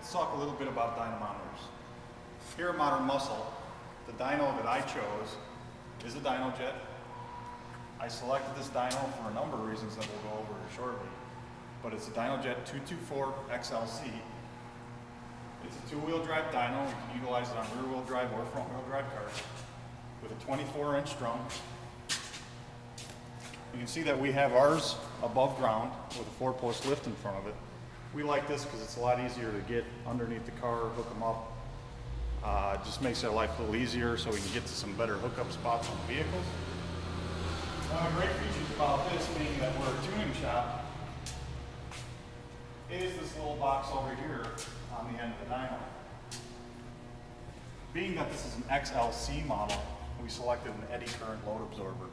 let's talk a little bit about dynamometers. Here at Modern Muscle, the dyno that I chose is a dyno jet. I selected this dyno for a number of reasons that we'll go over shortly, but it's a dyno jet 224 XLC. It's a two-wheel drive dyno. You can utilize it on rear-wheel drive or front-wheel drive cars with a 24-inch drum. You can see that we have ours above ground with a 4-post lift in front of it. We like this because it's a lot easier to get underneath the car, hook them up. It just makes our life a little easier so we can get to some better hookup spots on the vehicles. One of the great features about this, being that we're a tuning shop, is this little box over here on the end of the dyno. Being that this is an XLC model, we selected an eddy current load absorber.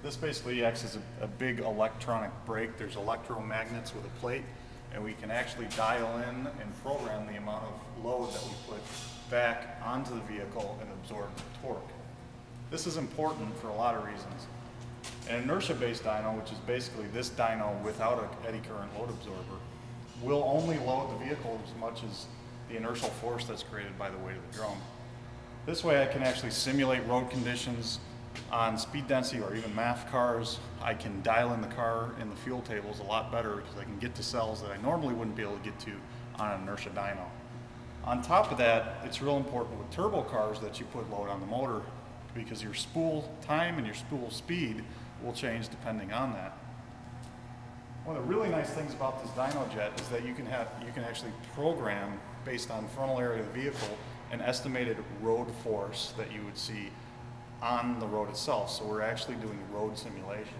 This basically acts as a big electronic brake. There's electromagnets with a plate, and we can actually dial in and program the amount of load that we put back onto the vehicle and absorb the torque. This is important for a lot of reasons. An inertia-based dyno, which is basically this dyno without an eddy current load absorber, will only load the vehicle as much as the inertial force that's created by the weight of the drum. This way I can actually simulate road conditions on speed density or even math cars. I can dial in the car and the fuel tables a lot better because I can get to cells that I normally wouldn't be able to get to on an inertia dyno. On top of that, it's real important with turbo cars that you put load on the motor because your spool time and your spool speed will change depending on that. One of the really nice things about this dyno jet is that you can actually program based on frontal area of the vehicle an estimated road force that you would see on the road itself. So we're actually doing road simulations.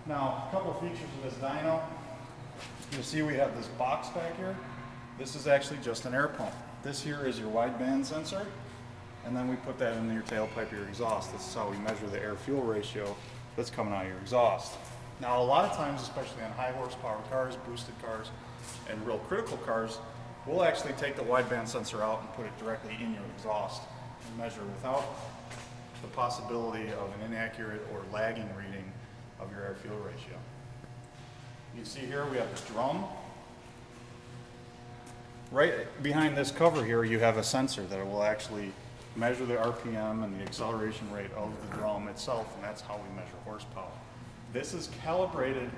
Now, a couple of features of this dyno. You'll see we have this box back here. This is actually just an air pump. This here is your wideband sensor, and then we put that in your tailpipe of your exhaust. This is how we measure the air-fuel ratio that's coming out of your exhaust. Now, a lot of times, especially on high horsepower cars, boosted cars, and real critical cars, we'll actually take the wideband sensor out and put it directly in your exhaust and measure without the possibility of an inaccurate or lagging reading of your air-fuel ratio. You can see here we have the drum. Right behind this cover here, you have a sensor that will actually measure the RPM and the acceleration rate of the drum itself, and that's how we measure horsepower. This is calibrated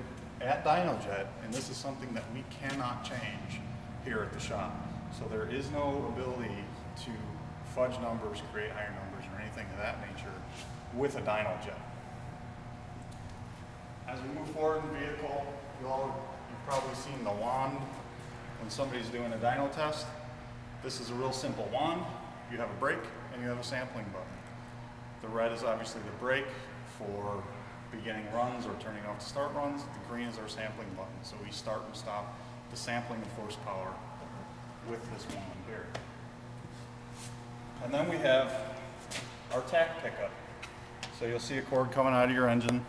at DynoJet, and this is something that we cannot change here at the shop. So there is no ability to fudge numbers, create higher numbers, or anything of that nature with a DynoJet. As we move forward in the vehicle, you've probably seen the wand when somebody's doing a dyno test. This is a real simple wand. You have a brake and you have a sampling button. The red is obviously the brake for beginning runs or turning off to start runs. The green is our sampling button. So we start and stop the sampling of horsepower with this wand here. And then we have our tack pickup. So you'll see a cord coming out of your engine,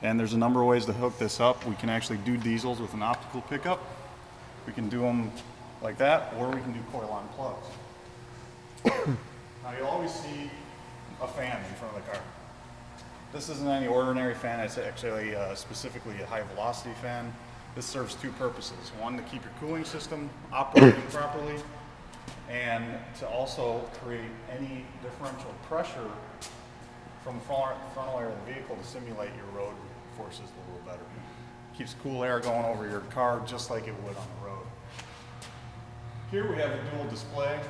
and there's a number of ways to hook this up. We can actually do diesels with an optical pickup. We can do them like that, or we can do coil-on plugs. Now you'll always see a fan in front of the car. This isn't any ordinary fan, it's actually specifically a high velocity fan. This serves two purposes. One, to keep your cooling system operating properly, and to also create any differential pressure from the frontal area of the vehicle to simulate your road forces a little better. Keeps cool air going over your car just like it would on the road. Here we have a dual display.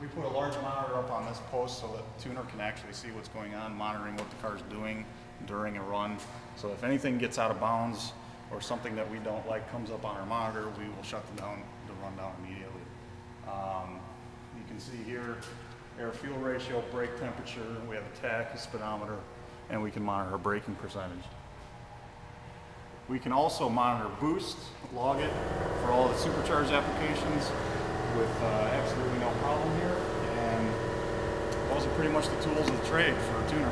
We put a large monitor up on this post so that the tuner can actually see what's going on, monitoring what the car's doing during a run. So if anything gets out of bounds or something that we don't like comes up on our monitor, we will shut the run down immediately. You can see here air-fuel ratio, brake temperature, we have a tach, a speedometer, and we can monitor our braking percentage. We can also monitor boost, log it for all the supercharged applications with absolutely no problem here. And those are pretty much the tools of the trade for a tuner.